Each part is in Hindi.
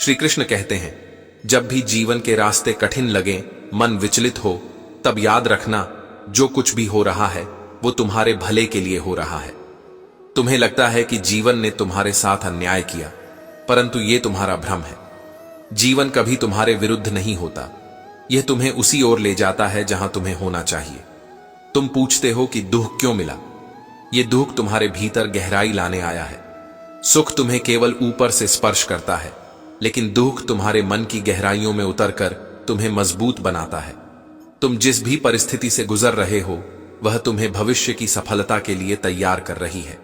श्री कृष्ण कहते हैं, जब भी जीवन के रास्ते कठिन लगें, मन विचलित हो, तब याद रखना, जो कुछ भी हो रहा है वो तुम्हारे भले के लिए हो रहा है। तुम्हें लगता है कि जीवन ने तुम्हारे साथ अन्याय किया, परंतु ये तुम्हारा भ्रम है। जीवन कभी तुम्हारे विरुद्ध नहीं होता, यह तुम्हें उसी ओर ले जाता है जहां तुम्हें होना चाहिए। तुम पूछते हो कि दुख क्यों मिला? यह दुख तुम्हारे भीतर गहराई लाने आया है। सुख तुम्हें केवल ऊपर से स्पर्श करता है, लेकिन दुख तुम्हारे मन की गहराइयों में उतरकर तुम्हें मजबूत बनाता है। तुम जिस भी परिस्थिति से गुजर रहे हो, वह तुम्हें भविष्य की सफलता के लिए तैयार कर रही है।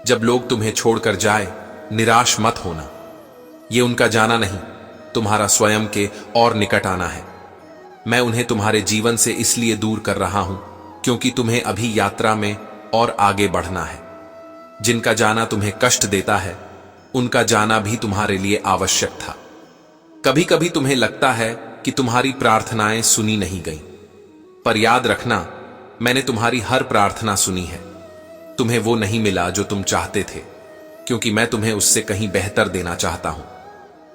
जब लोग तुम्हें छोड़कर जाए, निराश मत होना। ये उनका जाना नहीं, तुम्हारा स्वयं के और निकट आना है। मैं उन्हें तुम्हारे जीवन से इसलिए दूर कर रहा हूं क्योंकि तुम्हें अभी यात्रा में और आगे बढ़ना है। जिनका जाना तुम्हें कष्ट देता है, उनका जाना भी तुम्हारे लिए आवश्यक था। कभी कभी तुम्हें लगता है कि तुम्हारी प्रार्थनाएं सुनी नहीं गईं, पर याद रखना, मैंने तुम्हारी हर प्रार्थना सुनी है। तुम्हें वो नहीं मिला जो तुम चाहते थे, क्योंकि मैं तुम्हें उससे कहीं बेहतर देना चाहता हूं।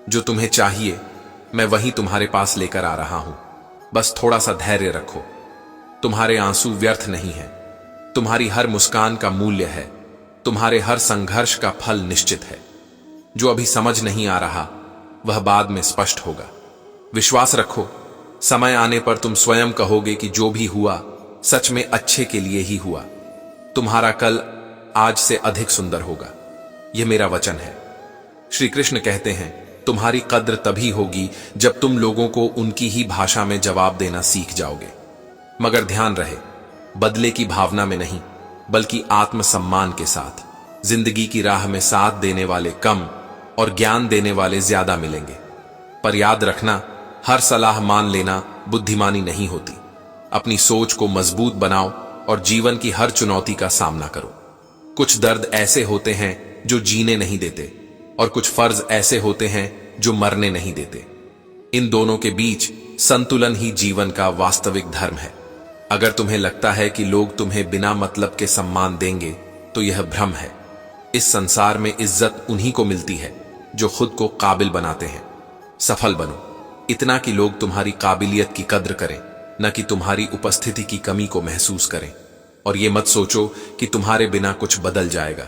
जो तुम्हें चाहिए, मैं वही तुम्हारे पास लेकर आ रहा हूं। बस थोड़ा सा धैर्य रखो। तुम्हारे आंसू व्यर्थ नहीं है। तुम्हारी हर मुस्कान का मूल्य है। तुम्हारे हर संघर्ष का फल निश्चित है। जो अभी समझ नहीं आ रहा, वह बाद में स्पष्ट होगा। विश्वास रखो, समय आने पर तुम स्वयं कहोगे कि जो भी हुआ सच में अच्छे के लिए ही हुआ। तुम्हारा कल आज से अधिक सुंदर होगा, यह मेरा वचन है। श्री कृष्ण कहते हैं, तुम्हारी कद्र तभी होगी जब तुम लोगों को उनकी ही भाषा में जवाब देना सीख जाओगे। मगर ध्यान रहे, बदले की भावना में नहीं, बल्कि आत्मसम्मान के साथ। जिंदगी की राह में साथ देने वाले कम और ज्ञान देने वाले ज्यादा मिलेंगे। पर याद रखना, हर सलाह मान लेना बुद्धिमानी नहीं होती। अपनी सोच को मजबूत बनाओ और जीवन की हर चुनौती का सामना करो। कुछ दर्द ऐसे होते हैं जो जीने नहीं देते, और कुछ फर्ज ऐसे होते हैं जो मरने नहीं देते। इन दोनों के बीच संतुलन ही जीवन का वास्तविक धर्म है। अगर तुम्हें लगता है कि लोग तुम्हें बिना मतलब के सम्मान देंगे, तो यह भ्रम है। इस संसार में इज्जत उन्हीं को मिलती है जो खुद को काबिल बनाते हैं। सफल बनो, इतना कि लोग तुम्हारी काबिलियत की कद्र करें, न कि तुम्हारी उपस्थिति की कमी को महसूस करें। और ये मत सोचो कि तुम्हारे बिना कुछ बदल जाएगा।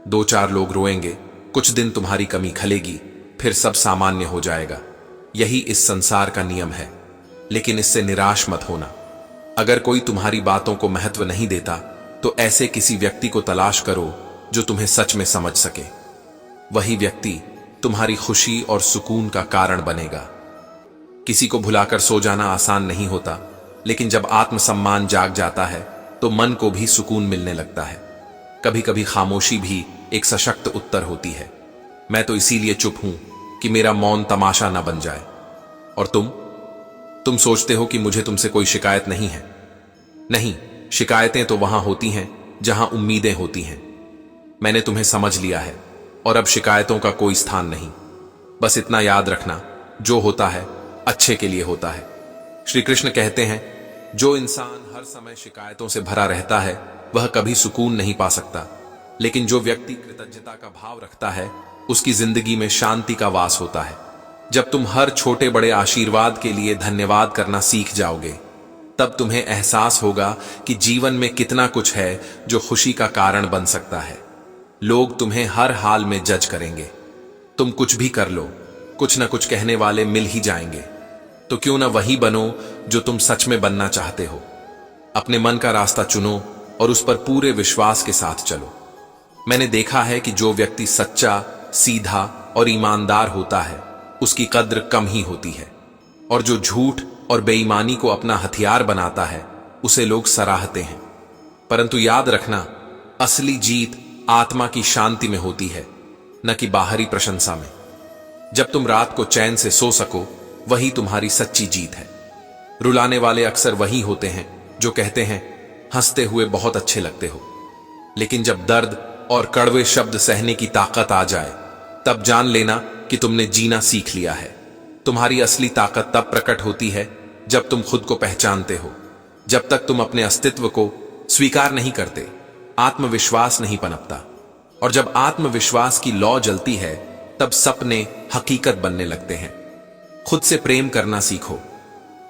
2-4 लोग रोएंगे, कुछ दिन तुम्हारी कमी खलेगी, फिर सब सामान्य हो जाएगा। यही इस संसार का नियम है। लेकिन इससे निराश मत होना। अगर कोई तुम्हारी बातों को महत्व नहीं देता, तो ऐसे किसी व्यक्ति को तलाश करो जो तुम्हें सच में समझ सके। वही व्यक्ति तुम्हारी खुशी और सुकून का कारण बनेगा। किसी को भुलाकर सो जाना आसान नहीं होता, लेकिन जब आत्मसम्मान जाग जाता है तो मन को भी सुकून मिलने लगता है। कभी कभी खामोशी भी एक सशक्त उत्तर होती है। मैं तो इसीलिए चुप हूं कि मेरा मौन तमाशा न बन जाए। और तुम सोचते हो कि मुझे तुमसे कोई शिकायत नहीं है। नहीं, शिकायतें तो वहां होती हैं जहां उम्मीदें होती हैं। मैंने तुम्हें समझ लिया है और अब शिकायतों का कोई स्थान नहीं। बस इतना याद रखना, जो होता है अच्छे के लिए होता है। श्री कृष्ण कहते हैं, जो इंसान हर समय शिकायतों से भरा रहता है, वह कभी सुकून नहीं पा सकता। लेकिन जो व्यक्ति कृतज्ञता का भाव रखता है, उसकी जिंदगी में शांति का वास होता है। जब तुम हर छोटे बड़े आशीर्वाद के लिए धन्यवाद करना सीख जाओगे, तब तुम्हें एहसास होगा कि जीवन में कितना कुछ है जो खुशी का कारण बन सकता है। लोग तुम्हें हर हाल में जज करेंगे। तुम कुछ भी कर लो, कुछ न कुछ कहने वाले मिल ही जाएंगे। तो क्यों ना वही बनो जो तुम सच में बनना चाहते हो। अपने मन का रास्ता चुनो और उस पर पूरे विश्वास के साथ चलो। मैंने देखा है कि जो व्यक्ति सच्चा, सीधा और ईमानदार होता है, उसकी कद्र कम ही होती है। और जो झूठ और बेईमानी को अपना हथियार बनाता है, उसे लोग सराहते हैं। परंतु याद रखना, असली जीत आत्मा की शांति में होती है, न कि बाहरी प्रशंसा में। जब तुम रात को चैन से सो सको, वही तुम्हारी सच्ची जीत है। रुलाने वाले अक्सर वही होते हैं जो कहते हैं, हंसते हुए बहुत अच्छे लगते हो। लेकिन जब दर्द और कड़वे शब्द सहने की ताकत आ जाए, तब जान लेना कि तुमने जीना सीख लिया है। तुम्हारी असली ताकत तब प्रकट होती है जब तुम खुद को पहचानते हो। जब तक तुम अपने अस्तित्व को स्वीकार नहीं करते, आत्मविश्वास नहीं पनपता। और जब आत्मविश्वास की लौ जलती है, तब सपने हकीकत बनने लगते हैं। खुद से प्रेम करना सीखो।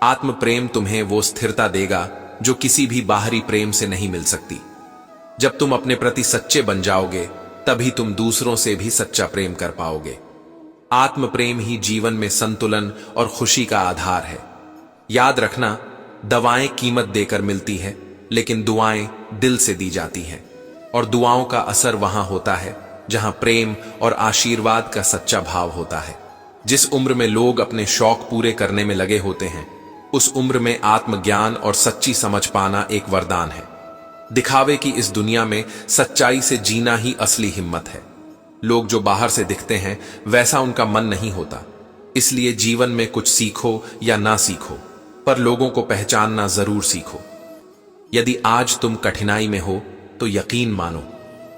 आत्म प्रेम तुम्हें वो स्थिरता देगा जो किसी भी बाहरी प्रेम से नहीं मिल सकती। जब तुम अपने प्रति सच्चे बन जाओगे तभी तुम दूसरों से भी सच्चा प्रेम कर पाओगे। आत्म प्रेम ही जीवन में संतुलन और खुशी का आधार है। याद रखना, दवाएं कीमत देकर मिलती है, लेकिन दुआएं दिल से दी जाती हैं, और दुआओं का असर वहां होता है जहां प्रेम और आशीर्वाद का सच्चा भाव होता है। जिस उम्र में लोग अपने शौक पूरे करने में लगे होते हैं, उस उम्र में आत्मज्ञान और सच्ची समझ पाना एक वरदान है। दिखावे की इस दुनिया में सच्चाई से जीना ही असली हिम्मत है। लोग जो बाहर से दिखते हैं वैसा उनका मन नहीं होता। इसलिए जीवन में कुछ सीखो या ना सीखो, पर लोगों को पहचानना जरूर सीखो। यदि आज तुम कठिनाई में हो तो यकीन मानो,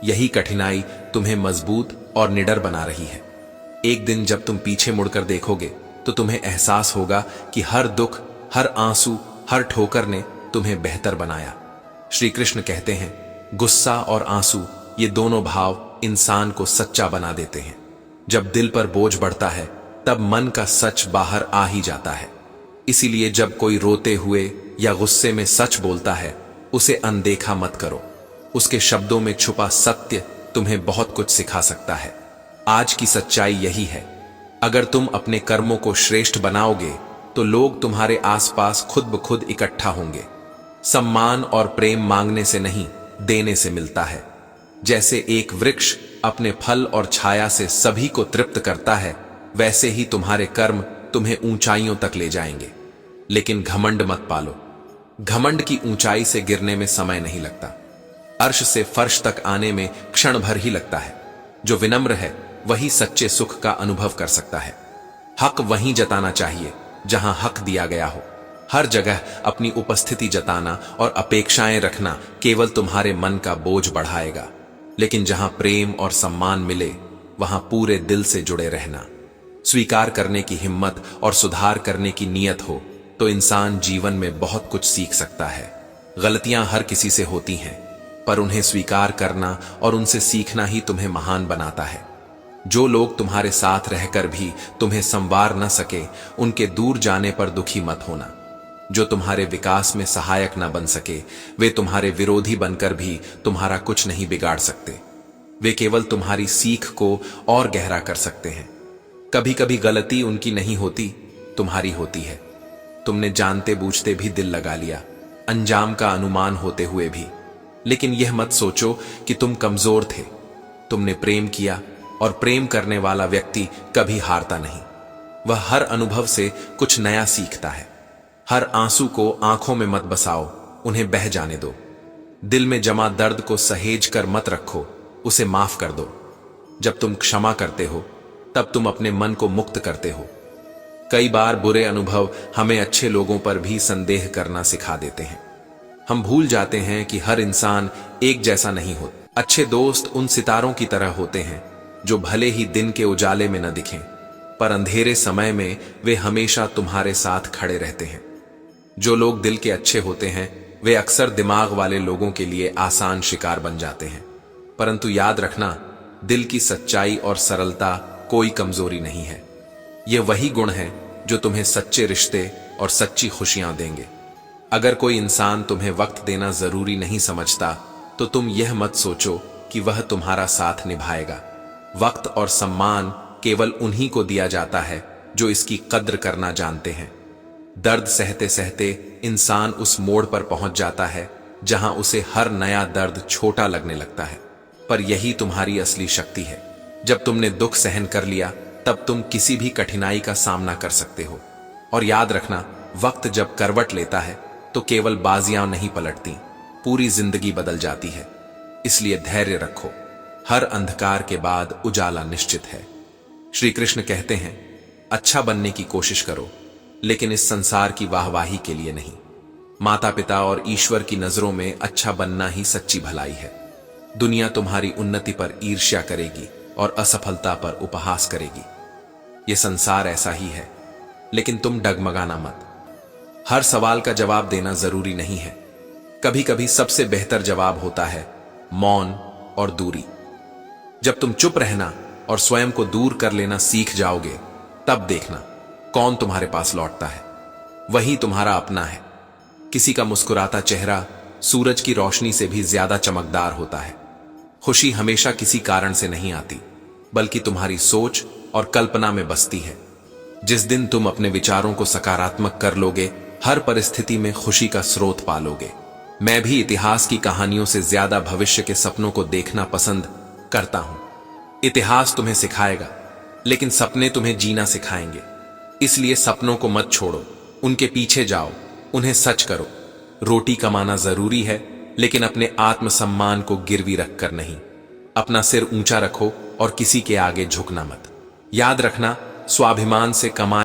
यही कठिनाई तुम्हें मजबूत और निडर बना रही है। एक दिन जब तुम पीछे मुड़कर देखोगे तो तुम्हें एहसास होगा कि हर दुख, हर आंसू, हर ठोकर ने तुम्हें बेहतर बनाया। श्री कृष्ण कहते हैं, गुस्सा और आंसू ये दोनों भाव इंसान को सच्चा बना देते हैं। जब दिल पर बोझ बढ़ता है तब मन का सच बाहर आ ही जाता है। इसीलिए जब कोई रोते हुए या गुस्से में सच बोलता है, उसे अनदेखा मत करो। उसके शब्दों में छुपा सत्य तुम्हें बहुत कुछ सिखा सकता है। आज की सच्चाई यही है, अगर तुम अपने कर्मों को श्रेष्ठ बनाओगे तो लोग तुम्हारे आसपास खुद ब खुद इकट्ठा होंगे। सम्मान और प्रेम मांगने से नहीं, देने से मिलता है। जैसे एक वृक्ष अपने फल और छाया से सभी को तृप्त करता है, वैसे ही तुम्हारे कर्म तुम्हें ऊंचाइयों तक ले जाएंगे। लेकिन घमंड मत पालो। घमंड की ऊंचाई से गिरने में समय नहीं लगता, अर्श से फर्श तक आने में क्षण भर ही लगता है। जो विनम्र है वही सच्चे सुख का अनुभव कर सकता है। हक वहीं जताना चाहिए जहां हक दिया गया हो। हर जगह अपनी उपस्थिति जताना और अपेक्षाएं रखना केवल तुम्हारे मन का बोझ बढ़ाएगा। लेकिन जहां प्रेम और सम्मान मिले, वहां पूरे दिल से जुड़े रहना, स्वीकार करने की हिम्मत और सुधार करने की नीयत हो, तो इंसान जीवन में बहुत कुछ सीख सकता है। गलतियां हर किसी से होती हैं, पर उन्हें स्वीकार करना और उनसे सीखना ही तुम्हें महान बनाता है। जो लोग तुम्हारे साथ रहकर भी तुम्हें संवार न सके, उनके दूर जाने पर दुखी मत होना। जो तुम्हारे विकास में सहायक न बन सके, वे तुम्हारे विरोधी बनकर भी तुम्हारा कुछ नहीं बिगाड़ सकते। वे केवल तुम्हारी सीख को और गहरा कर सकते हैं। कभी कभी गलती उनकी नहीं होती, तुम्हारी होती है। तुमने जानते बूझते भी दिल लगा लिया, अंजाम का अनुमान होते हुए भी। लेकिन यह मत सोचो कि तुम कमजोर थे। तुमने प्रेम किया, और प्रेम करने वाला व्यक्ति कभी हारता नहीं। वह हर अनुभव से कुछ नया सीखता है। हर आंसू को आंखों में मत बसाओ, उन्हें बह जाने दो। दिल में जमा दर्द को सहेज कर मत रखो, उसे माफ कर दो। जब तुम क्षमा करते हो तब तुम अपने मन को मुक्त करते हो। कई बार बुरे अनुभव हमें अच्छे लोगों पर भी संदेह करना सिखा देते हैं। हम भूल जाते हैं कि हर इंसान एक जैसा नहीं होता। अच्छे दोस्त उन सितारों की तरह होते हैं जो भले ही दिन के उजाले में न दिखें, पर अंधेरे समय में वे हमेशा तुम्हारे साथ खड़े रहते हैं। जो लोग दिल के अच्छे होते हैं वे अक्सर दिमाग वाले लोगों के लिए आसान शिकार बन जाते हैं। परंतु याद रखना, दिल की सच्चाई और सरलता कोई कमजोरी नहीं है। ये वही गुण है जो तुम्हें सच्चे रिश्ते और सच्ची खुशियां देंगे। अगर कोई इंसान तुम्हें वक्त देना जरूरी नहीं समझता, तो तुम यह मत सोचो कि वह तुम्हारा साथ निभाएगा। वक्त और सम्मान केवल उन्हीं को दिया जाता है जो इसकी कद्र करना जानते हैं। दर्द सहते सहते इंसान उस मोड़ पर पहुंच जाता है जहां उसे हर नया दर्द छोटा लगने लगता है। पर यही तुम्हारी असली शक्ति है। जब तुमने दुख सहन कर लिया, तब तुम किसी भी कठिनाई का सामना कर सकते हो। और याद रखना, वक्त जब करवट लेता है तो केवल बाजियां नहीं पलटती, पूरी जिंदगी बदल जाती है। इसलिए धैर्य रखो, हर अंधकार के बाद उजाला निश्चित है। श्री कृष्ण कहते हैं, अच्छा बनने की कोशिश करो, लेकिन इस संसार की वाहवाही के लिए नहीं। माता पिता और ईश्वर की नजरों में अच्छा बनना ही सच्ची भलाई है। दुनिया तुम्हारी उन्नति पर ईर्ष्या करेगी और असफलता पर उपहास करेगी। यह संसार ऐसा ही है, लेकिन तुम डगमगाना मत। हर सवाल का जवाब देना जरूरी नहीं है। कभी कभी सबसे बेहतर जवाब होता है मौन और दूरी। जब तुम चुप रहना और स्वयं को दूर कर लेना सीख जाओगे, तब देखना कौन तुम्हारे पास लौटता है। वही तुम्हारा अपना है। किसी का मुस्कुराता चेहरा सूरज की रोशनी से भी ज्यादा चमकदार होता है। खुशी हमेशा किसी कारण से नहीं आती, बल्कि तुम्हारी सोच और कल्पना में बसती है। जिस दिन तुम अपने विचारों को सकारात्मक कर लोगे, हर परिस्थिति में खुशी का स्रोत पालोगे। मैं भी इतिहास की कहानियों से ज्यादा भविष्य के सपनों को देखना पसंद करता हूं। इतिहास तुम्हें सिखाएगा, लेकिन सपने तुम्हें जीना सिखाएंगे। इसलिए सपनों को मत छोड़ो, उनके पीछे जाओ, उन्हें सच करो। रोटी कमाना जरूरी है, लेकिन अपने आत्मसम्मान को गिरवी रखकर नहीं। अपना सिर ऊंचा रखो और किसी के आगे झुकना मत। याद रखना, स्वाभिमान से कमाए